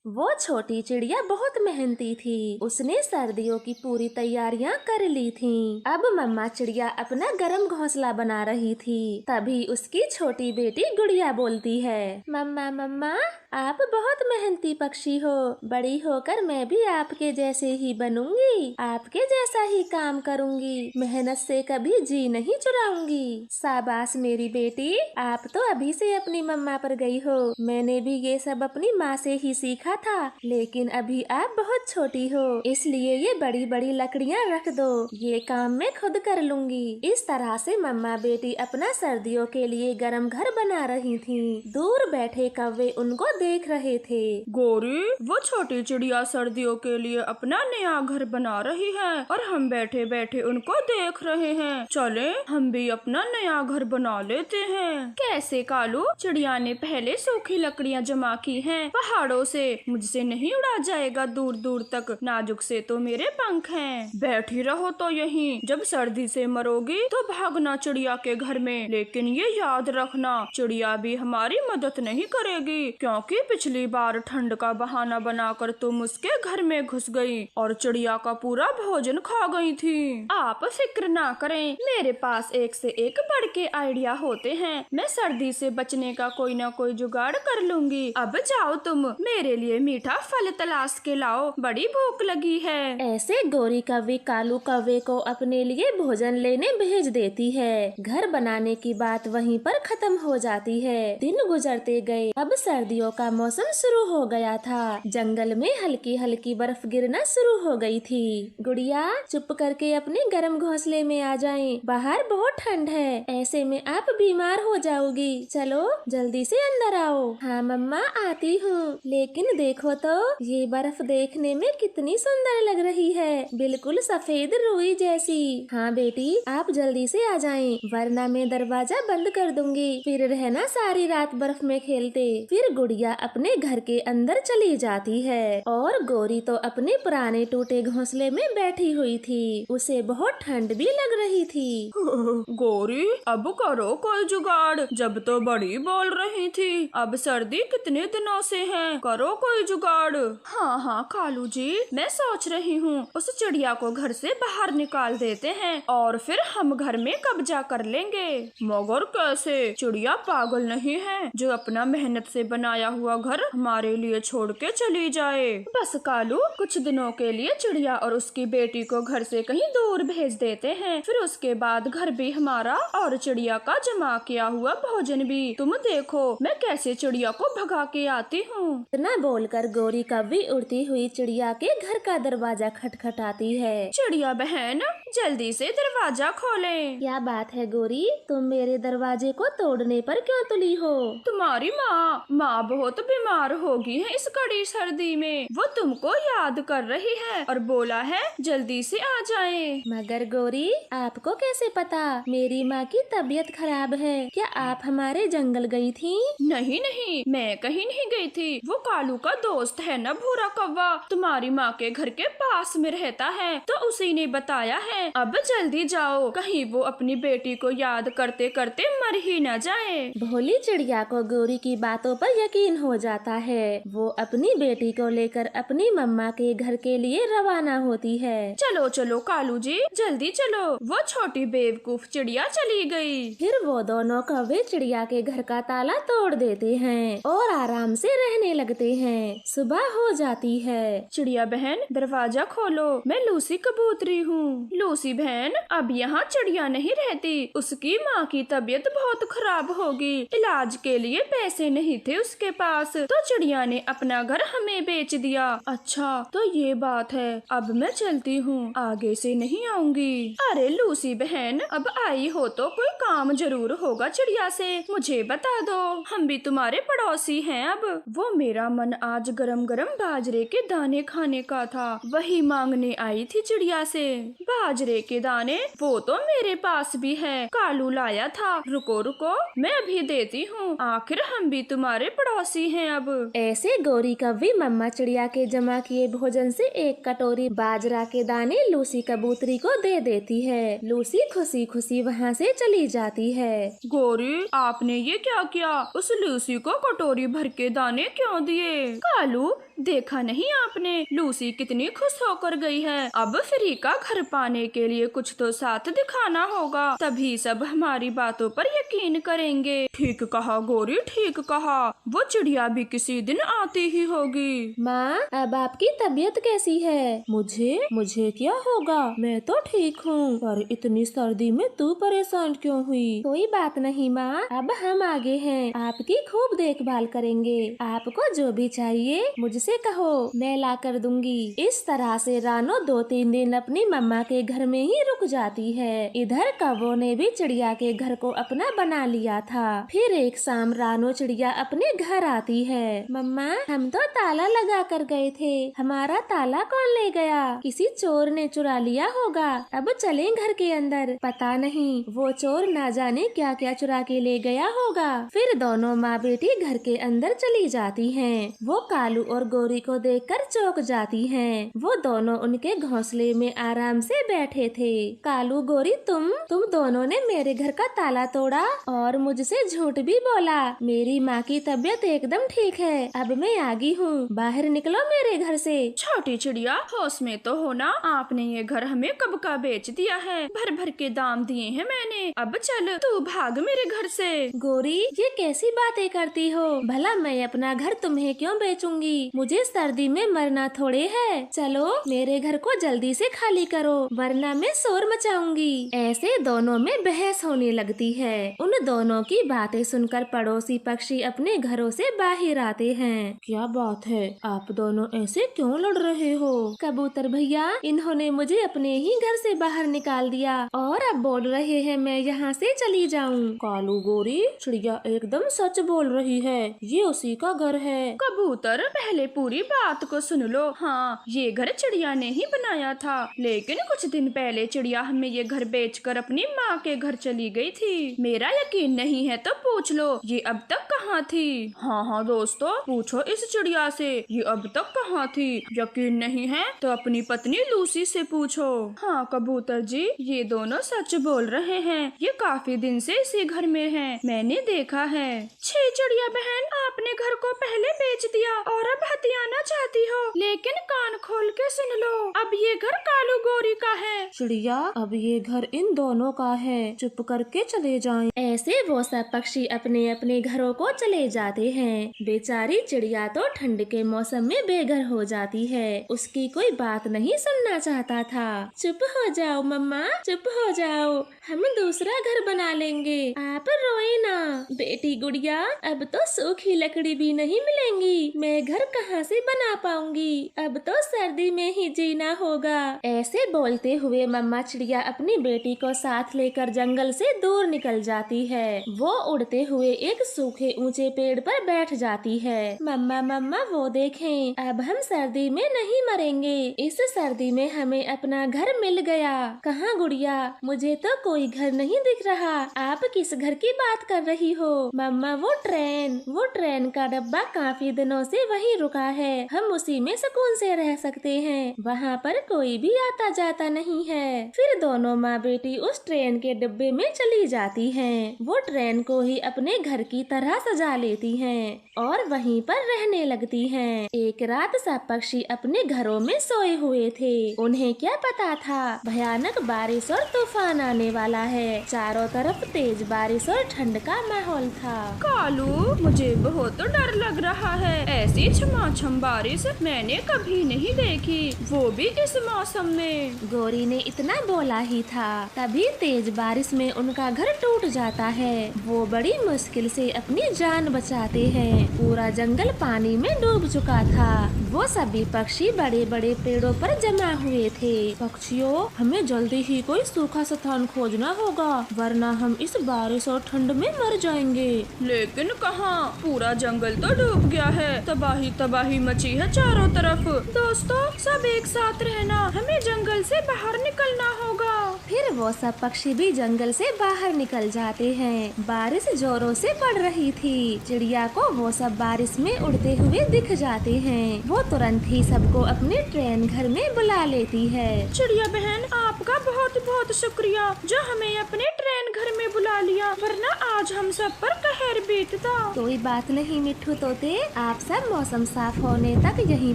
वो छोटी चिड़िया बहुत मेहनती थी। उसने सर्दियों की पूरी तैयारियां कर ली थीं। अब मम्मा चिड़िया अपना गर्म घोंसला बना रही थी। तभी उसकी छोटी बेटी गुड़िया बोलती है, मम्मा मम्मा आप बहुत मेहनती पक्षी हो। बड़ी होकर मैं भी आपके जैसे ही बनूंगी, आपके जैसा ही काम करूंगी, मेहनत से कभी जी नहीं चुराऊंगी। शाबाश मेरी बेटी, आप तो अभी से अपनी मम्मा पर गई हो। मैंने भी ये सब अपनी माँ से ही सीखा था, लेकिन अभी आप बहुत छोटी हो, इसलिए ये बड़ी बड़ी लकड़ियाँ रख दो, ये काम मैं खुद कर लूंगी। इस तरह से मम्मा बेटी अपना सर्दियों के लिए गर्म घर बना रही थीं। दूर बैठे कौवे उनको देख रहे थे। गौरी, वो छोटी चिड़िया सर्दियों के लिए अपना नया घर बना रही है और हम बैठे बैठे उनको देख रहे हैं। चले हम भी अपना नया घर बना लेते हैं। कैसे कालू? चिड़िया ने पहले सूखी लकड़ियाँ जमा की हैं पहाड़ों से। मुझसे नहीं उड़ा जाएगा दूर दूर तक, नाजुक से तो मेरे पंख हैं। बैठी रहो तो यहीं, जब सर्दी से मरोगी तो भागना चिड़िया के घर में। लेकिन ये याद रखना, चिड़िया भी हमारी मदद नहीं करेगी, क्योंकि पिछली बार ठंड का बहाना बनाकर तुम उसके घर में घुस गई और चिड़िया का पूरा भोजन खा गई थी। आप फिक्र ना करें, मेरे पास एक से एक बढ़ के आइडिया होते हैं। मैं सर्दी से बचने का कोई ना कोई जुगाड़ कर लूंगी। अब जाओ तुम, मेरे लिए मीठा फल तलाश के लाओ, बड़ी भूख लगी है। ऐसे गौरी कौवे कालू कौवे को अपने लिए भोजन लेने भेज देती है। घर बनाने की बात वहीं पर खत्म हो जाती है। दिन गुजरते गए। अब सर्दियों का मौसम शुरू हो गया था। जंगल में हल्की हल्की बर्फ गिरना शुरू हो गई थी। गुड़िया चुप करके अपने गर्म घोंसले में आ जाएं, बाहर बहुत ठंड है, ऐसे में आप बीमार हो जाओगी। चलो जल्दी से अंदर आओ। हाँ मम्मा आती हूँ, लेकिन देखो तो ये बर्फ देखने में कितनी सुंदर लग रही है, बिल्कुल सफेद रुई जैसी। हाँ बेटी आप जल्दी से आ जाएं, वरना मैं दरवाजा बंद कर दूंगी, फिर रहना सारी रात बर्फ में खेलते। फिर गुड़िया अपने घर के अंदर चली जाती है और गौरी तो अपने पुराने टूटे घोंसले में बैठी हुई थी। उसे बहुत ठंड भी लग रही थी। गौरी अब करो कोई जुगाड़, जब तो बड़ी बोल रही थी, अब सर्दी कितने दिनों से है, करो कोई जुगाड़। हाँ हाँ कालू जी, मैं सोच रही हूँ उस चिड़िया को घर से बाहर निकाल देते हैं और फिर हम घर में कब्जा कर लेंगे। मगर कैसे? चिड़िया पागल नहीं है जो अपना मेहनत से बनाया हुआ घर हमारे लिए छोड़ के चली जाए। बस कालू, कुछ दिनों के लिए चिड़िया और उसकी बेटी को घर से कहीं दूर भेज देते हैं, फिर उसके बाद घर भी हमारा और चिड़िया का जमा किया हुआ भोजन भी। तुम देखो मैं कैसे चिड़िया को भगा के आती हूँ। इतना बोलकर गौरी कौवी उड़ती हुई चिड़िया के घर का दरवाजा खटखटाती है। चिड़िया बहन जल्दी से दरवाजा खोलें। क्या बात है गौरी, तुम मेरे दरवाजे को तोड़ने पर क्यों तुली हो? तुम्हारी माँ बहुत बीमार होगी है इस कड़ी सर्दी में, वो तुमको याद कर रही है और बोला है जल्दी से आ जाएं। मगर गौरी आपको कैसे पता मेरी माँ की तबीयत खराब है? क्या आप हमारे जंगल गई थी? नहीं नहीं, मैं कहीं नहीं गई थी। वो कालू का दोस्त है ना भूरा कौवा, तुम्हारी माँ के घर के पास में रहता है, तो उसी ने बताया है। अब जल्दी जाओ, कहीं वो अपनी बेटी को याद करते करते मर ही न जाए। भोली चिड़िया को गौरी की बातों पर यकीन हो जाता है। वो अपनी बेटी को लेकर अपनी मम्मा के घर के लिए रवाना होती है। चलो चलो कालू जी, जल्दी चलो। वो छोटी बेवकूफ चिड़िया चली गई। फिर वो दोनों कौवे चिड़िया के घर का ताला तोड़ देते हैं और आराम से रहने लगते हैं। सुबह हो जाती है। चिड़िया बहन दरवाजा खोलो, मैं लूसी कबूतरी हूँ। लूसी बहन, अब यहाँ चिड़िया नहीं रहती, उसकी माँ की तबीयत बहुत खराब होगी, इलाज के लिए पैसे नहीं थे उसके पास, तो चिड़िया ने अपना घर हमें बेच दिया। अच्छा तो ये बात है, अब मैं चलती हूँ, आगे से नहीं आऊंगी। अरे लूसी बहन, अब आई हो तो कोई काम जरूर होगा चिड़िया से, मुझे बता दो, हम भी तुम्हारे पड़ोसी हैं। अब वो मेरा मन आज गरम गरम बाजरे के दाने खाने का था, वही मांगने आई थी चिड़िया से। बाजरे के दाने वो तो मेरे पास भी है, कालू लाया था। रुको रुको, मैं अभी देती हूँ, आखिर हम भी तुम्हारे पड़ोसी हैं। अब ऐसे गौरी कौवी मम्मा चिड़िया के जमा किए भोजन से एक कटोरी बाजरा के दाने लूसी कबूतरी को दे देती है। लूसी खुशी खुशी वहाँ से चली जाती है। गौरी, आपने ये क्या किया? उस लूसी को कटोरी भर के दाने क्यों दिए? कालू, देखा नहीं आपने लूसी कितनी खुश होकर गई है। अब फ्री का घर पाने के लिए कुछ तो साथ दिखाना होगा, तभी सब हमारी बातों पर यकीन करेंगे। ठीक कहा गौरी, ठीक कहा, वो चिड़िया भी किसी दिन आती ही होगी। माँ, अब आपकी तबीयत कैसी है? मुझे क्या होगा, मैं तो ठीक हूँ, पर इतनी सर्दी में तू परेशान क्यों हुई? कोई बात नहीं माँ, अब हम आगे हैं, आपकी खूब देखभाल करेंगे। आपको जो भी चाहिए मुझसे कहो, मैं ला कर दूंगी। इस तरह से रानो 2-3 दिन अपनी मम्मा के घर में ही रुक जाती है। इधर कौवों ने भी चिड़िया के घर को अपना बना लिया था। फिर एक शाम रानो चिड़िया अपने घर आती है। मम्मा, हम तो ताला लगा कर गए थे, हमारा ताला कौन ले गया? किसी चोर ने चुरा लिया होगा। अब चलें घर के अंदर, पता नहीं वो चोर ना जाने क्या क्या चुरा के ले गया होगा। फिर दोनों माँ बेटी घर के अंदर चली जाती हैं। वो कालू और गौरी को देखकर चौंक जाती हैं। वो दोनों उनके घोंसले में आराम से बैठे थे। कालू, गौरी, तुम दोनों ने मेरे घर का ताला तोड़ा और मुझसे झूठ भी बोला। मेरी माँ की तबीयत एकदम ठीक है, अब मैं आ गई हूँ, बाहर निकलो मेरे घर से। छोटी चिड़िया, होश में तो हो ना, आपने ये घर हमें कब का बेच दिया है, भर भर के दाम दिए हैं मैंने। अब चल तू भाग मेरे घर से। गौरी, ये कैसी बातें करती हो? भला मैं अपना घर तुम्हें क्यों बेचूंगी? मुझे सर्दी में मरना थोड़े है। चलो मेरे घर को जल्दी से खाली करो, वरना मैं शोर मचाऊंगी। ऐसे दोनों में बहस होने लगती है। उन दोनों की बातें सुनकर पड़ोसी पक्षी अपने घरों से बाहर आते हैं। क्या बात है, आप दोनों ऐसे क्यों लड़ रहे हो? कबूतर भैया, इन्होंने मुझे अपने ही घर से बाहर निकाल दिया और अब बोल रहे हैं मैं यहाँ से चली जाऊँ। कालू, गौरी, चिड़िया एकदम सच बोल रही है, ये उसी का घर है। कबूतर, पहले पूरी बात को सुन लो। हाँ, ये घर चिड़िया ने ही बनाया था, लेकिन कुछ दिन पहले चिड़िया हमें ये घर बेचकर अपनी माँ के घर चली गई थी। मेरा यकीन नहीं है तो पूछ लो, ये अब तक कहाँ थी? हाँ दोस्तों, पूछो इस चिड़िया से, ये अब तक कहाँ थी। यकीन नहीं है तो अपनी पत्नी लूसी से पूछो। हाँ कबूतर जी, ये दोनों सच बोल रहे हैं, ये काफी दिन से इसी घर में हैं, मैंने देखा है। छे चिड़िया बहन, आपने घर को पहले बेच दिया और अब हथियाना चाहती हो, लेकिन कान खोल के सुन लो, अब ये घर कालू गौरी का है। चिड़िया, अब ये घर इन दोनों का है, चुप करके चले जाएं। ऐसे वो सब पक्षी अपने अपने घरों को चले जाते हैं। बेचारी चिड़िया तो ठंड के मौसम में बेघर हो जाती है, उसकी कोई बात नहीं सुनना चाहता था। चुप हो जाओ मम्मा, चुप हो जाओ, हम दूसरा घर बना लेंगे, आप रोए ना। बेटी गुड़िया, अब तो सूखी लकड़ी भी नहीं मिलेंगी, मैं घर कहाँ से बना पाऊंगी, अब तो सर्दी में ही जीना होगा। ऐसे बोलते हुए मम्मा चिड़िया अपनी बेटी को साथ लेकर जंगल से दूर निकल जाती है। वो उड़ते हुए एक सूखे ऊंचे पेड़ पर बैठ जाती है। मम्मा वो देखें, अब हम सर्दी में नहीं मरेंगे, इस सर्दी में हमें अपना घर मिल गया। कहाँ गुड़िया, मुझे तो कोई घर नहीं दिख रहा, आप किस घर की बात कर रही हो? मम्मा, वो ट्रेन का डब्बा काफी दिनों से वहीं रुका है, हम उसी में सुकून से रह सकते हैं, वहाँ पर कोई भी आता जाता नहीं है। फिर दोनों माँ बेटी उस ट्रेन के डिब्बे में चली जाती हैं। वो ट्रेन को ही अपने घर की तरह सजा लेती हैं और वहीं पर रहने लगती हैं। एक रात सब पक्षी अपने घरों में सोए हुए थे। उन्हें क्या पता था भयानक बारिश और तूफान आने वाला है। चारों तरफ तेज बारिश और ठंड का माहौल था। कालू, मुझे बहुत डर लग रहा है, ऐसी झमाझम बारिश मैंने कभी नहीं देखी, वो भी इस मौसम में। गौरी ने इतना बोला ही था, तभी तेज बारिश में उनका घर टूट जाता है। वो बड़ी मुश्किल से अपनी जान बचाते हैं। पूरा जंगल पानी में डूब चुका था। वो सभी पक्षी बड़े बड़े पेड़ों पर जमा हुए थे। पक्षियों, हमें जल्दी ही कोई सूखा स्थान खोजना होगा, वरना हम इस बारिश और ठंड में मर जाएंगे। लेकिन कहाँ, पूरा जंगल तो डूब गया है, तबाही तबाही मची है चारों तरफ। दोस्तों, सब एक साथ रहना, हमें जंगल से बाहर निकलना होगा। फिर वो सब पक्षी भी जंगल से बाहर निकल जाते हैं। बारिश जोरों से पड़ रही थी। चिड़िया को वो सब बारिश में उड़ते हुए दिख जाते हैं। वो तुरंत ही सबको अपने ट्रेन घर में बुला लेती है। चिड़िया बहन, आपका बहुत बहुत शुक्रिया जो हमें अपने ट्रेन घर में बुला लिया, वरना आज आज हम सब पर कहर बीतता। कोई बात नहीं मिट्ठू तोते, आप सब मौसम साफ होने तक यहीं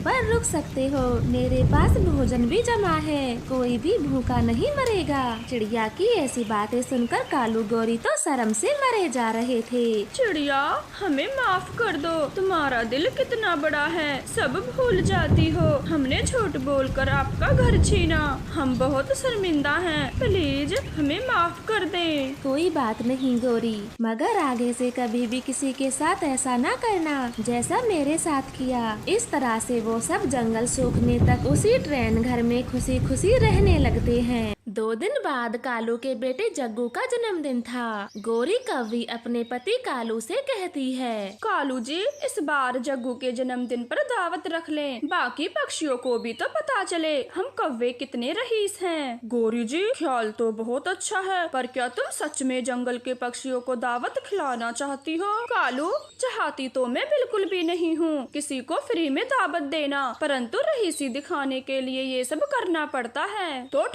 पर रुक सकते हो। मेरे पास भोजन भी जमा है, कोई भी भूखा नहीं मरेगा। चिड़िया की ऐसी बातें सुनकर कालू गौरी तो शर्म से मरे जा रहे थे। चिड़िया, हमें माफ कर दो, तुम्हारा दिल कितना बड़ा है, सब भूल जाती हो। हमने झूठ बोलकर आपका घर छीना, हम बहुत शर्मिंदा हैं, प्लीज हमें माफ कर दें। कोई बात नहीं गौरी, मगर आगे से कभी भी किसी के साथ ऐसा ना करना जैसा मेरे साथ किया। इस तरह से वो सब जंगल सूखने तक उसी ट्रेन घर में खुशी खुशी रहने लगते हैं। 2 दिन बाद कालू के बेटे जग्गू का जन्मदिन था। गौरी कौवी अपने पति कालू से कहती है, कालू जी, इस बार जग्गू के जन्मदिन पर दावत रख लें, बाकी पक्षियों को भी तो पता चले हम कौवे कितने रईस हैं। गौरी जी, ख्याल तो बहुत अच्छा है, पर क्या तुम सच में जंगल के पक्षियों को दावत खिलाना चाहती हो? कालू, चाहती तो मैं बिल्कुल भी नहीं हूँ किसी को फ्री में दावत देना, परंतु रईसी दिखाने के लिए ये सब करना पड़ता है। तो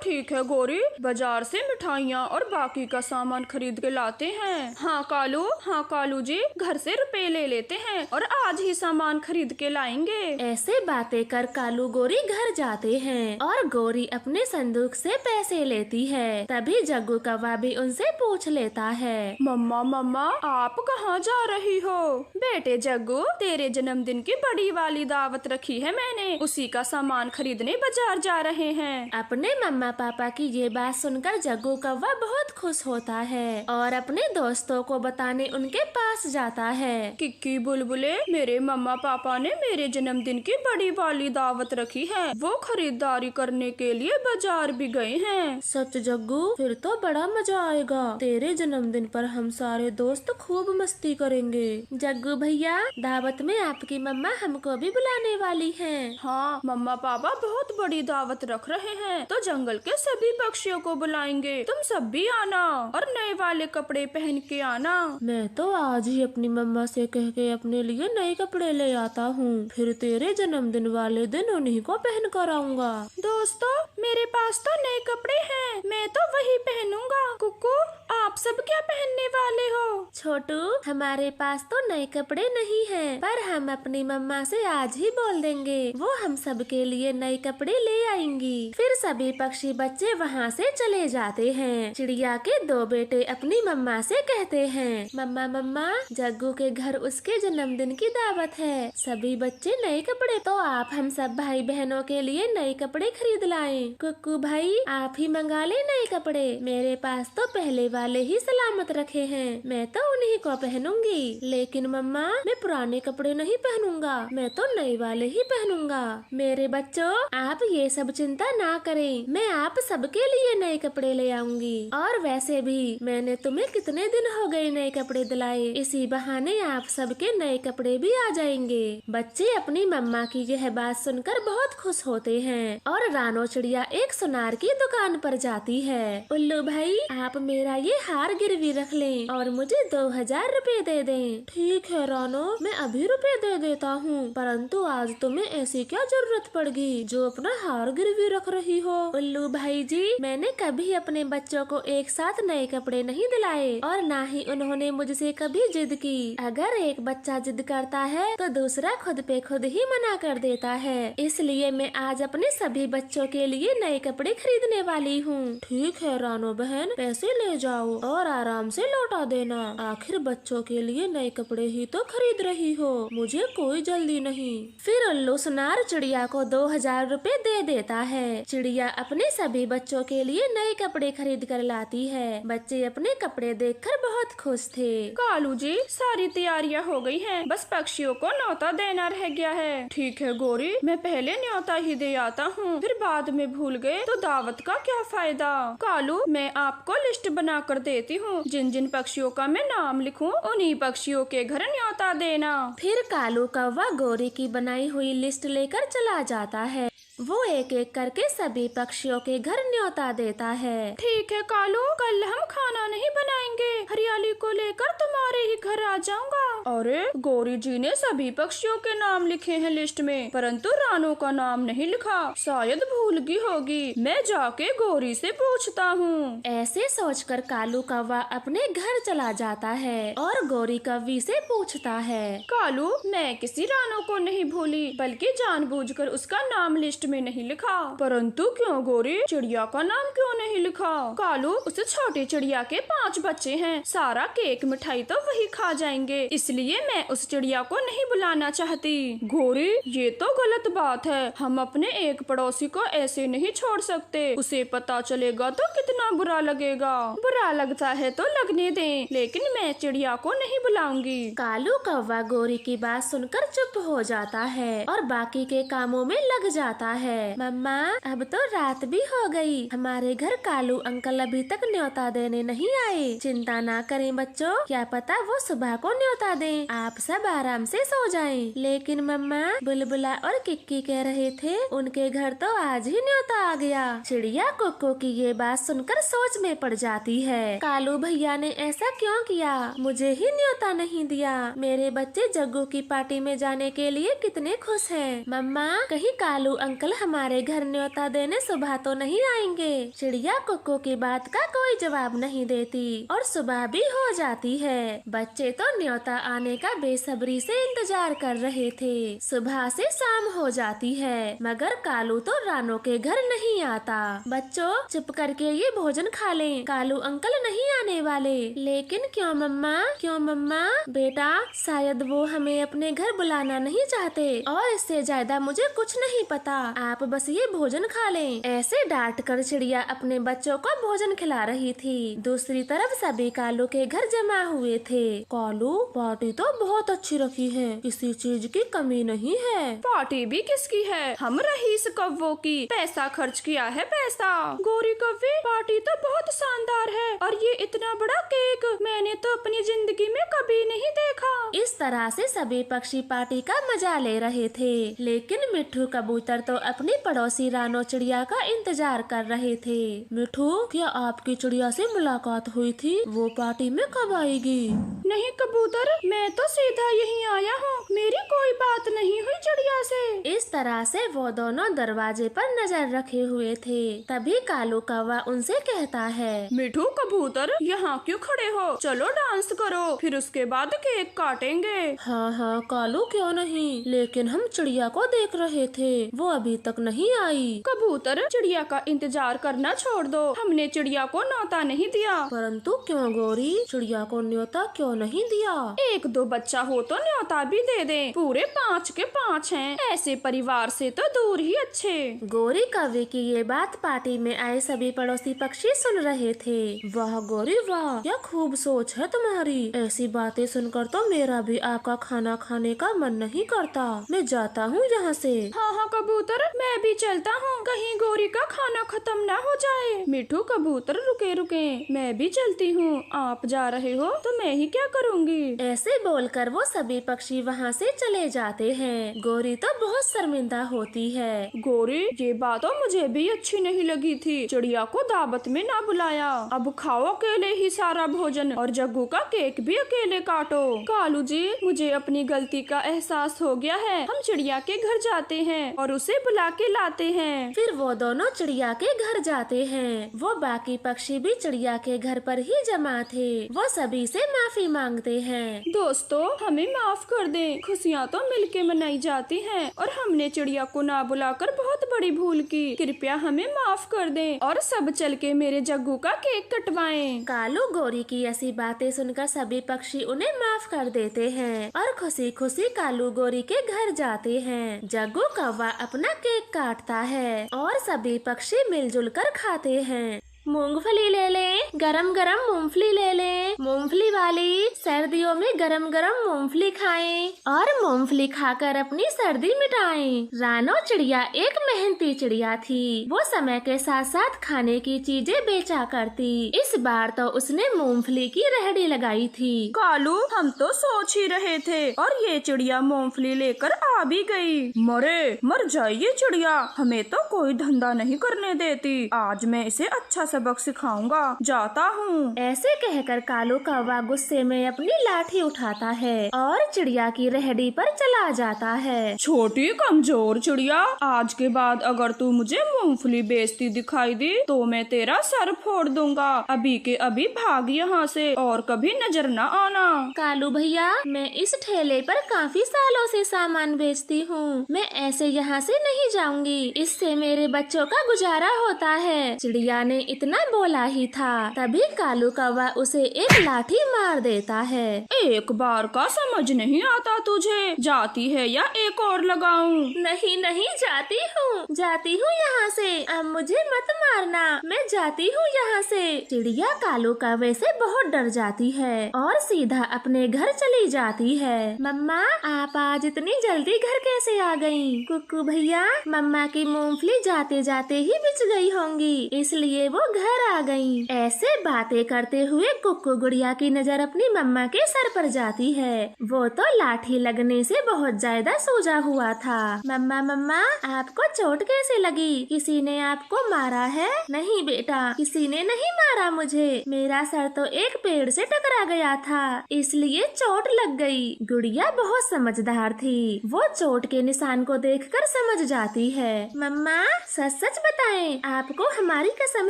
ठीक है गौरी, बाजार से मिठाइयाँ और बाकी का सामान खरीद के लाते हैं। हाँ कालू जी, घर से रुपए ले लेते हैं और आज ही सामान खरीद के लाएंगे। ऐसे बातें कर कालू गौरी घर जाते हैं और गौरी अपने संदूक से पैसे लेती है। तभी जग्गू कौवा भी उनसे पूछ लेता है, मम्मा आप कहाँ जा रही हो? बेटे जग्गू, तेरे जन्मदिन की बड़ी वाली दावत रखी है मैंने, उसी का सामान खरीदने बाजार जा रहे हैं। अपने मम्मा पापा की ये बात सुनकर जग्गू कौवा बहुत खुश होता है और अपने दोस्तों को बताने उनके पास जाता है। किक्की बुलबुले, मेरे मम्मा पापा ने मेरे जन्मदिन की बड़ी वाली दावत रखी है, वो खरीदारी करने के लिए बाजार भी गए हैं। सच जग्गू, फिर तो बड़ा मजा आएगा। तेरे जन्मदिन पर हम सारे दोस्त खूब मस्ती करेंगे। जग्गू भैया, दावत में आपकी मम्मा हमको भी बुलाने वाली हैं। हाँ, मम्मा पापा बहुत बड़ी दावत रख रहे हैं, तो जंगल के सभी पक्षियों को बुलाएंगे, तुम सब भी आना और नए वाले कपड़े पहन के आना। मैं तो आज ही अपनी मम्मा से कह के अपने लिए नए कपड़े ले आता हूँ, फिर तेरे जन्मदिन वाले दिन उन्हीं को पहन कर आऊंगा। दोस्तों, मेरे पास तो नए कपड़े हैं, मैं तो वही पहनूंगा। कुकू, आप सब क्या पहनने वाले हो? छोटू, हमारे पास तो नए कपड़े नहीं हैं, पर हम अपनी मम्मा से आज ही बोल देंगे, वो हम सब के लिए नए कपड़े ले आएंगी। फिर सभी पक्षी बच्चे वहाँ से चले जाते हैं। चिड़िया के 2 बेटे अपनी मम्मा से कहते हैं, मम्मा जग्गू के घर उसके जन्मदिन की दावत है, सभी बच्चे नए कपड़े, तो आप हम सब भाई बहनों के लिए नए कपड़े खरीद लाएं। कुक्कू भाई, आप ही मंगा ले नए कपड़े, मेरे पास तो पहले वाले ही सलामत रखे हैं, मैं तो उन्हीं को पहनूंगी। लेकिन मम्मा, मैं पुराने कपड़े नहीं पहनूंगा, मैं तो नए वाले ही पहनूंगा। मेरे बच्चों, आप ये सब चिंता ना करें, मैं आप सबके लिए नए कपड़े ले आऊंगी। और वैसे भी मैंने तुम्हें कितने दिन हो गए नए कपड़े दिलाए, इसी बहाने आप सबके नए कपड़े भी आ जाएंगे। बच्चे अपनी मम्मा की यह बात सुनकर बहुत खुश होते हैं और रानो चिड़िया एक सुनार की दुकान पर जाती है। उल्लू भाई, आप मेरा ये हार गिरवी रख लें और मुझे 2000 रुपए दे दें। ठीक है रानो, मैं अभी रुपए दे देता हूँ, परंतु आज तुम्हें ऐसी क्या जरूरत पड़ गई जो अपना हार गिरवी रख रही हो? उल्लू भाई जी, मैंने कभी अपने बच्चों को एक साथ नए कपड़े नहीं दिलाए और ना ही उन्होंने मुझसे कभी जिद की। अगर एक बच्चा जिद करता है तो दूसरा खुद पे खुद ही मना कर देता है, इसलिए मैं आज अपने सभी बच्चों के लिए नए कपड़े खरीदने वाली हूँ। ठीक है रानो बहन, पैसे ले जाओ और आराम से लौटा देना, आखिर बच्चों के लिए नए कपड़े ही तो खरीद रही हो, मुझे कोई जल्दी नहीं। फिर उल्लू सुनार चिड़िया को 2000 रुपए दे देता है। चिड़िया अपने सभी बच्चों के लिए नए कपड़े खरीद कर लाती है। बच्चे अपने कपड़े देखकर बहुत खुश थे। कालू जी, सारी तैयारियां हो गई हैं, बस पक्षियों को न्योता देना रह गया है। ठीक है गौरी, मैं पहले न्योता ही दे आता हूँ, फिर बाद में भूल गए तो दावत का क्या फायदा। कालू, मैं आपको लिस्ट बना कर देती हूँ, जिन जिन पक्षियों का मैं नाम लिखूं उन्हीं पक्षियों के घर न्योता देना। फिर कालू कौवा गौरी की बनाई हुई लिस्ट लेकर चला जाता है। वो एक एक करके सभी पक्षियों के घर न्योता देता है। ठीक है कालू, कल हम खाना नहीं बनाएंगे, हरियाली को लेकर तुम्हारे ही घर आ जाऊंगा। अरे गौरी जी ने सभी पक्षियों के नाम लिखे हैं लिस्ट में, परंतु रानो का नाम नहीं लिखा, शायद भूल गई होगी। मैं जाके गौरी से पूछता हूँ। ऐसे सोचकर कालू कौवा अपने घर चला जाता है और गौरी कौवी से पूछता है, कालू, मैं किसी रानो को नहीं भूली, बल्कि जानबूझकर उसका नाम लिस्ट में नहीं लिखा। परंतु क्यों गौरी, चिड़िया का नाम क्यों नहीं लिखा? कालू, उस छोटी चिड़िया के 5 बच्चे हैं, सारा केक मिठाई तो वही खा जाएंगे, इसलिए मैं उस चिड़िया को नहीं बुलाना चाहती। गौरी, ये तो गलत बात है, हम अपने एक पड़ोसी को ऐसे नहीं छोड़ सकते, उसे पता चलेगा तो कितना बुरा लगेगा। बुरा लगता है तो लगने दें, लेकिन मैं चिड़िया को नहीं बुलाऊंगी। कालू कौवा गौरी की बात सुनकर चुप हो जाता है और बाकी के कामों में लग जाता है। मम्मा, अब तो रात भी हो गई, हमारे घर कालू अंकल अभी तक न्योता देने नहीं आए। चिंता ना करें बच्चों, क्या पता वो सुबह को न्योता दें, आप सब आराम से सो जाएं। लेकिन मम्मा, बुलबुला और किक्की कह रहे थे उनके घर तो आज ही न्योता आ गया। चिड़िया कोको की ये बात सुनकर सोच में पड़ जाती है। कालू भैया ने ऐसा क्यों किया, मुझे ही न्योता नहीं दिया। मेरे बच्चे जग्गू की पार्टी में जाने के लिए कितने खुश हैं। मम्मा, कहीं कालू अंकल हमारे घर न्योता देने सुबह तो नहीं आएंगे? चिड़िया कोको की बात का कोई जवाब नहीं देती और सुबह भी हो जाती है। बच्चे तो न्योता आने का बेसब्री से इंतजार कर रहे थे। सुबह से शाम हो जाती है मगर कालू तो रानो के घर नहीं आता। बच्चों, चुप करके ये भोजन खा लें, कालू अंकल नहीं आने वाले। लेकिन क्यों मम्मा, क्यों मम्मा? बेटा, शायद वो हमें अपने घर बुलाना नहीं चाहते और इससे ज्यादा मुझे कुछ नहीं पता, आप बस ये भोजन खा लें। ऐसे डांट कर चिड़िया अपने बच्चों को भोजन खिला रही थी। दूसरी तरफ सभी कालू के घर जमा हुए थे। कालू, पार्टी तो बहुत अच्छी रखी है, किसी चीज की कमी नहीं है। पार्टी भी किसकी है? हम रईस कौवों की, पैसा खर्च किया है पैसा। गौरी कौवे, पार्टी तो बहुत शानदार है और ये इतना बड़ा केक मैंने तो अपनी जिंदगी में कभी नहीं देखा। इस तरह से सभी पक्षी पार्टी का मजा ले रहे थे, लेकिन मिट्ठू कबूतर तो अपनी पड़ोसी रानो चिड़िया का इंतजार कर रहे थे। मिट्ठू, क्या आपकी चिड़िया से मुलाकात हुई थी? वो पार्टी में कब आएगी? नहीं कबूतर, मैं तो सीधा यहीं आया हूँ, मेरी कोई बात नहीं हुई चिड़िया से। इस तरह से वो दोनों दरवाजे पर नजर रखे हुए थे। तभी कालू कौवा उनसे कहता है, मिट्ठू कबूतर, यहाँ क्यों खड़े हो? चलो डांस करो, फिर उसके बाद केक काटेंगे। हाँ हाँ कालू, क्यों नहीं, लेकिन हम चिड़िया को देख रहे थे, वो अभी तक नहीं आई। कबूतर, चिड़िया का इंतजार करना छोड़ दो, हमने चिड़िया को न्योता नहीं दिया। परंतु क्यों गौरी, चिड़िया को न्योता क्यों नहीं दिया? 1-2 बच्चा हो तो न्योता भी दे दे, पूरे 5 के 5 हैं, ऐसे परिवार से तो दूर ही अच्छे। गौरी कौवे की ये बात पार्टी में आए सभी पड़ोसी पक्षी सुन रहे थे। वाह गौरी वाह, क्या खूब सोच है तुम्हारी, ऐसी बातें सुनकर तो मेरा भी आपका खाना खाने का मन नहीं करता। मैं जाता हूँ यहाँ से। हाँ हाँ कबूतर, मैं भी चलता हूँ, कहीं गौरी का खाना खत्म ना हो जाए। मिट्ठू कबूतर, रुके रुके, मैं भी चलती हूँ, आप जा रहे हो तो मैं ही क्या करूँगी। ऐसे बोलकर वो सभी पक्षी वहाँ से चले जाते हैं। गौरी तो बहुत शर्मिंदा होती है। गौरी, ये बात तो मुझे भी अच्छी नहीं लगी थी, चिड़िया को दावत में ना बुलाया, अब खाओ अकेले ही सारा भोजन और जग्गू का केक भी अकेले काटो। कालू जी, मुझे अपनी गलती का एहसास हो गया है, हम चिड़िया के घर जाते हैं और उसे बुला के लाते हैं। फिर वो दोनों चिड़िया के घर जाते हैं। वो बाकी पक्षी भी चिड़िया के घर पर ही जमा थे। वो सभी से माफी मांगते हैं। दोस्तों, हमें माफ कर दें, खुशियाँ तो मिलके मनाई जाती हैं और हमने चिड़िया को ना बुलाकर बहुत बड़ी भूल की, कृपया हमें माफ कर दें और सब चल के मेरे जग्गू का केक कटवाएं। कालू गौरी की ऐसी बातें सुनकर सभी पक्षी उन्हें माफ कर देते हैं और खुशी खुशी कालू गौरी के घर जाते हैं। जग्गू कौवा अपना केक काटता है और सभी पक्षी मिलजुल कर खाते हैं। मूंगफली ले लें, गरम गरम मूंगफली ले लें, मूंगफली वाली, सर्दियों में गरम गरम मूंगफली खाएं और मूंगफली खाकर अपनी सर्दी मिटाएं। रानो चिड़िया एक मेहनती चिड़िया थी। वो समय के साथ साथ खाने की चीजें बेचा करती। इस बार तो उसने मूंगफली की रेहड़ी लगाई थी। कालू, हम तो सोच ही रहे थे और ये चिड़िया मूंगफली लेकर आ भी गई। मर जाए ये चिड़िया, हमें तो कोई धंधा नहीं करने देती। आज मैं इसे अच्छा सबक सिखाऊंगा, जाता हूँ। ऐसे कहकर कालू कालू कौवा गुस्से में अपनी लाठी उठाता है और चिड़िया की रेहड़ी पर चला जाता है। छोटी कमजोर चिड़िया, आज के बाद अगर तू मुझे मूंगफली बेचती दिखाई दी तो मैं तेरा सर फोड़ दूंगा। अभी के अभी भाग यहाँ से और कभी नजर न आना। कालू भैया, मैं इस ठेले पर काफी सालों से सामान बेचती हूँ, मैं ऐसे यहाँ से नहीं जाऊंगी, इससे मेरे बच्चों का गुजारा होता है। चिड़िया ने इतना बोला ही था, तभी कालू कौवा उसे एक लाठी मार देता है। एक बार का समझ नहीं आता तुझे, जाती है या एक और लगाऊं? नहीं नहीं, जाती हूँ यहाँ से, अब मुझे मत मारना, मैं जाती हूँ यहाँ से। चिड़िया कालू कौवे से बहुत डर जाती है और सीधा अपने घर चली जाती है। मम्मा, आप आज इतनी जल्दी घर कैसे आ गयी? कुक्कू भैया, मम्मा की मूंगफली जाते जाते ही बिच गई होंगी, इसलिए वो घर आ गयी। ऐसे बातें करते हुए कुक्कू गुड़िया की नजर अपनी मम्मा के सर पर जाती है। वो तो लाठी लगने से बहुत ज्यादा सूजा हुआ था। मम्मा, आपको चोट कैसे लगी? किसी ने आपको मारा है? नहीं बेटा, किसी ने नहीं मारा मुझे, मेरा सर तो एक पेड़ से टकरा गया था, इसलिए चोट लग गई। गुड़िया बहुत समझदार थी, वो चोट के निशान को देखकर समझ जाती है। मम्मा, सच बताएं, आपको हमारी कसम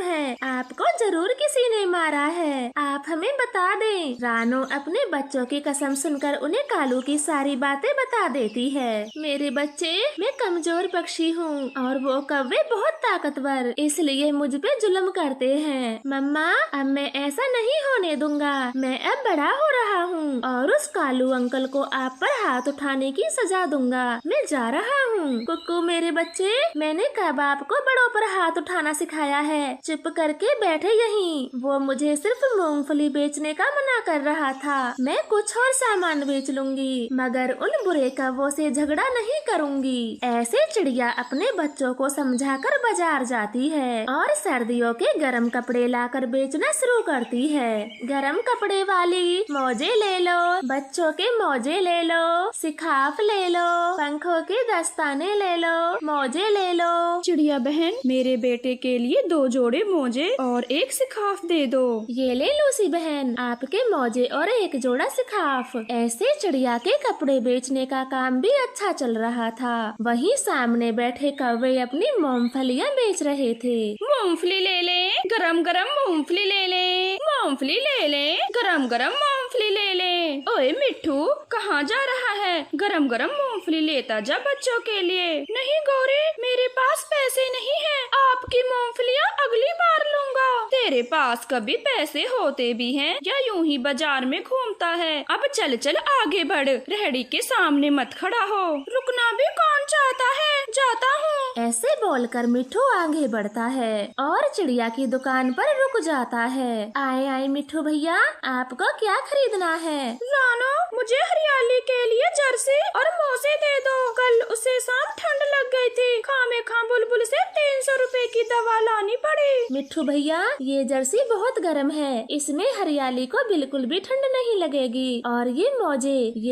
है, आपको जरूर किसी ने मारा है, आप हमें बता दें। रानो अपने बच्चों की कसम सुनकर उन्हें कालू की सारी बातें बता देती है। मेरे बच्चे, मैं कमजोर पक्षी हूँ और वो कौवे बहुत ताकतवर, इसलिए मुझ पे जुल्म करते हैं। मम्मा, अब मैं ऐसा नहीं होने दूंगा, मैं अब बड़ा हो रहा हूँ और उस कालू अंकल को आप पर हाथ उठाने की सजा दूंगा। मैं जा रहा हूँ। कुक्कू मेरे बच्चे, मैंने कब आपको बड़ों पर हाथ उठाना सिखाया है? चुप करके बैठे यहीं। वो मुझे सिर्फ मूंगफली बेचने का मना कर रहा था, मैं कुछ और सामान बेच लूंगी, मगर उन बुरे कौवों से झगड़ा नहीं करूंगी। ऐसे चिड़िया अपने बच्चों को समझाकर बाजार जाती है और सर्दियों के गर्म कपड़े लाकर बेचना शुरू करती है। गर्म कपड़े वाली, मोजे ले लो, बच्चों के मोजे ले लो, सिखाफ ले लो, पंखों के दस्ताने ले लो, मोजे ले लो। चिड़िया बहन, मेरे बेटे के लिए 2 जोड़े मोजे और एक सिखाफ दे दो। ये ले लूसी बहन, आपके मोजे और एक जोड़ा सिखाफ। ऐसे चिड़िया के कपड़े बेचने का काम भी अच्छा चल रहा था। वहीं सामने बैठे कौवे अपनी मूंगफलियाँ बेच रहे थे। मूंगफली ले ले, गरम गरम मूंगफली ले ले, मूंगफली ले ले, गरम गरम मूंगफली ले ले। ओए मिट्ठू, कहाँ जा रहा है? गरम गरम मूंगफली लेता जा बच्चों के लिए। नहीं गौरी, मेरे पास पैसे नहीं है, आपकी मूंगफलियाँ अगली बार लूंगा। तेरे पास कभी पैसे होते भी हैं या यूं ही बाजार में घूमता है? अब चल चल आगे बढ़, रेहड़ी के सामने मत खड़ा हो। रुकना भी कौन चाहता है, जाता हूँ। ऐसे बोलकर मिट्ठू आगे बढ़ता है और चिड़िया की दुकान पर रुक जाता है। आए मिट्ठू भैया, आपको क्या खरीदना है? रानो, मुझे हरियाली के लिए जर्सी और मोजे दे दो, कल उसे शाम ठंड लग गई थी, खामेखा बुलबुल से 300 रुपए की दवा लानी पड़ी। मिट्ठू भैया, ये जर्सी बहुत गर्म है, इसमें हरियाली को बिल्कुल भी ठंड नहीं लगेगी। और ये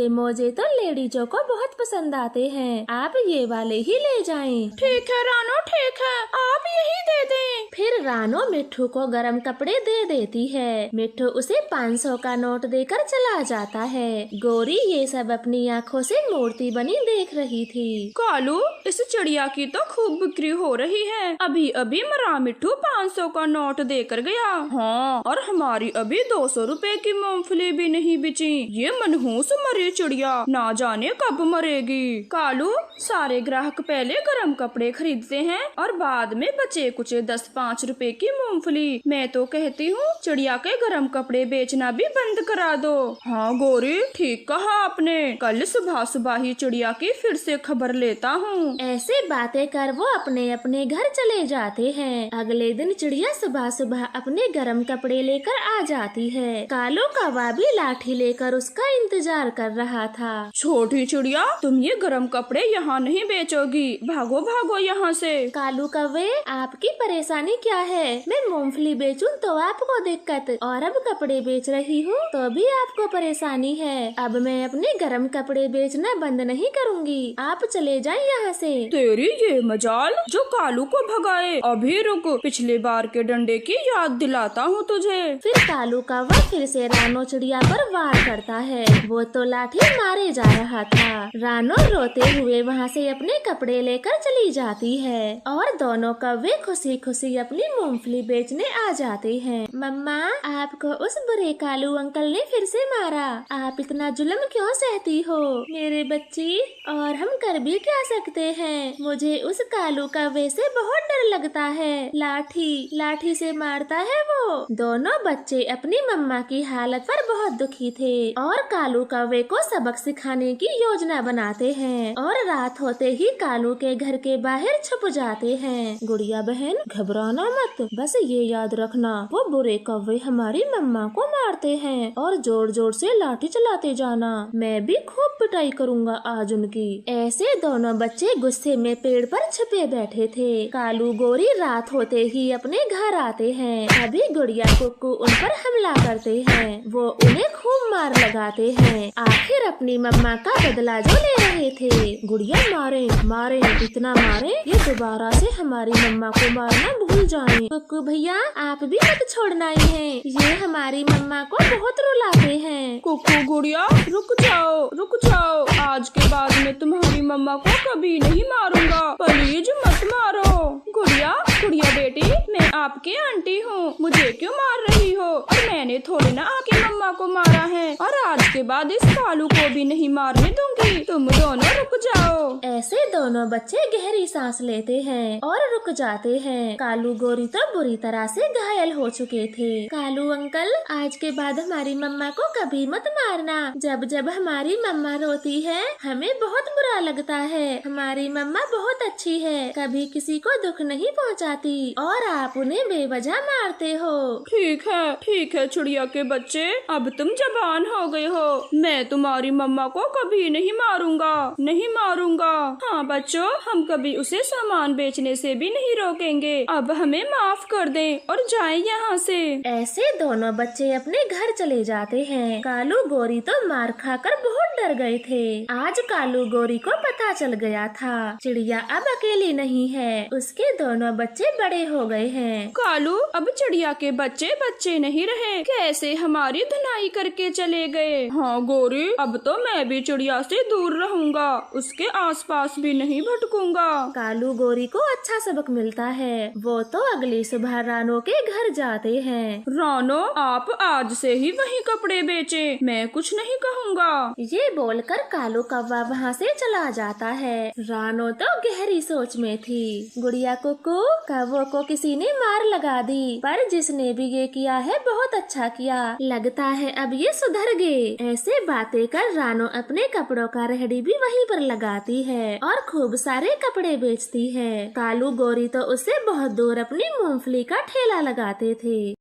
मोजे तो लेडीजों को बहुत पसंद आते हैं, आप ये वाले ही ले जाएं। ठीक है रानो, ठीक है, आप यही दे दें। फिर रानो मिट्ठू को गरम कपड़े दे देती है। मिट्ठू उसे 500 का नोट देकर चला जाता है। गौरी ये सब अपनी आँखों से मूर्ति बनी देख रही थी। कालू, इस चिड़िया की तो खूब बिक्री हो रही है, अभी अभी मरा मिट्ठू 500 का नोट देकर गया। हाँ, और हमारी अभी 200 रुपए की मूंगफली भी नहीं बिची। ये मनहूस मरी चिड़िया ना जाने कब मरेगी। कालू, सारे ग्राहक पहले गरम कपड़े खरीदते हैं और बाद में बचे कुछ 10-5 रुपए की मूंगफली। मैं तो कहती हूँ चिड़िया के गरम कपड़े बेचना भी बंद करा दो। हाँ गौरी, ठीक कहा आपने, कल सुबह सुबह ही चिड़िया की फिर से खबर लेता हूँ। ऐसे बातें कर वो अपने अपने घर चले जाते हैं। अगले दिन चिड़िया सुबह सुबह अपने गरम कपड़े लेकर आ जाती है। कालू कौवा भी लाठी लेकर उसका इंतजार कर रहा था। छोटी चिड़िया, तुम ये गरम कपड़े यहाँ नहीं बेचोगी, भागो भागो यहाँ से। कालू कौवे, आपकी परेशानी क्या है? मैं मूंगफली बेचूं तो आपको दिक्कत, और अब कपड़े बेच रही हूँ तो भी आपको परेशानी है। अब मैं अपने गर्म कपड़े बेचना बंद नहीं करूँगी। आप चले जाएं यहाँ से। तेरी ये मजाल जो कालू को भगाए। अभी रुक, पिछले बार के डंडे की याद दिलाता हूँ तुझे। फिर कालू कौवा फिर से रानो चिड़िया पर वार करता है। वो तो लाठी मारे जा रहा था। रानो रोते हुए वहाँ से अपने कपड़े लेकर चली जाती है और दोनों कौवे खुशी खुशी अपनी मूंगफली बेचने आ जाते हैं। मम्मा, आपको उस बुरे कालू अंकल ने फिर से मारा। आप इतना जुल्म क्यों सहती हो मेरे बच्ची? और हम कर भी क्या सकते हैं? मुझे उस कालू कौवे से बहुत डर लगता है। लाठी से मारता है वो। दोनों बच्चे अपनी मम्मा की हालत पर बहुत दुखी थे और कालू कौवे को सबक सिखाने की योजना बनाते हैं और रात होते ही कालू के घर के बाहर छुप जाते हैं। गुड़िया बहन, घबराना मत, बस ये याद रखना वो बुरे कौवे हमारी मम्मा को मारते हैं और जोर जोर से लाठी चलाते जाना। मैं भी खूब पिटाई करूँगा आज उनकी। ऐसे दोनों बच्चे गुस्से में पेड़ पर छुपे बैठे थे। कालू गोरी रात होते ही अपने घर आते हैं। अभी गुड़िया कुक्कू उन पर हमला करते हैं। वो उन्हें खूब मार लगाते हैं। आखिर अपनी मम्मा का बदला जो ले रहे थे। गुड़िया, मारे इतना मारे ये दोबारा से हमारी मम्मा को मारना भूल जाएं। कुक्कू भैया, आप भी मत छोड़ना ही है। ये हमारी मम्मा को बहुत रुलाते हैं। कुक्कू गुड़िया, रुक जाओ। आज के बाद मैं तुम्हारी मम्मा को कभी नहीं मारूंगा। प्लीज मत मारो। गुड़िया बेटी, मैं आपकी आंटी हूँ, मुझे क्यों मार रही हो? और मैंने थोड़ी ना आपकी मम्मा को मारा है और आज के बाद इस कालू को भी नहीं मारने दूंगी। तुम दोनों रुक जाओ। ऐसे दोनों बच्चे गहरी सांस लेते हैं और रुक जाते हैं। कालू गोरी तो बुरी तरह से घायल हो चुके थे। कालू अंकल, आज के बाद हमारी मम्मा को कभी मत मारना। जब हमारी मम्मा रोती है हमें बहुत बुरा लगता है। हमारी मम्मा बहुत अच्छी है, कभी किसी को दुख नहीं पहुंचाती और आप उन्हें बेवजह मारते हो। ठीक है चिड़िया के बच्चे, अब तुम जवान हो गए हो। मैं तुम्हारी मम्मा को कभी नहीं मारूंगा। हाँ बच्चों, हम कभी उसे सामान बेचने से भी नहीं रोकेंगे। अब हमें माफ कर दें और जाएं यहाँ से। ऐसे दोनों बच्चे अपने घर चले जाते हैं। कालू गोरी तो मार खाकर बहुत डर गए थे। आज कालू गोरी को पता चल गया था चिड़िया अब अकेली नहीं है, उसके दोनों बच्चे बड़े हो गए हैं। कालू, अब चिड़िया के बच्चे नहीं रहे, कैसे हमारी धुनाई करके चले गए। हाँ गोरी, अब तो मैं भी चिड़िया से दूर रहूंगा, उसके आसपास भी नहीं भटकूंगा। कालू गोरी को अच्छा सबक मिलता है। वो तो अगली सुबह रानो के घर जाते हैं। रानो, आप आज से ही वही कपड़े बेचें, मैं कुछ नहीं कहूँगा। ये बोलकर कालू कौवा वहाँ से चला जाता है। रानो तो गहरी सोच में थी। गुड़िया कुक्कू, कौवों को किसी ने मार लगा दी, पर जिसने भी ये किया है बहुत अच्छा किया। लगता है अब ये सुधर गए। ऐसे बातें कर रानो अपने कपड़ों का रेहड़ी भी वहीं पर लगाती है और खूब सारे कपड़े बेचती है। कालू गोरी तो उससे बहुत दूर अपनी मूंगफली का ठेला लगाते थे।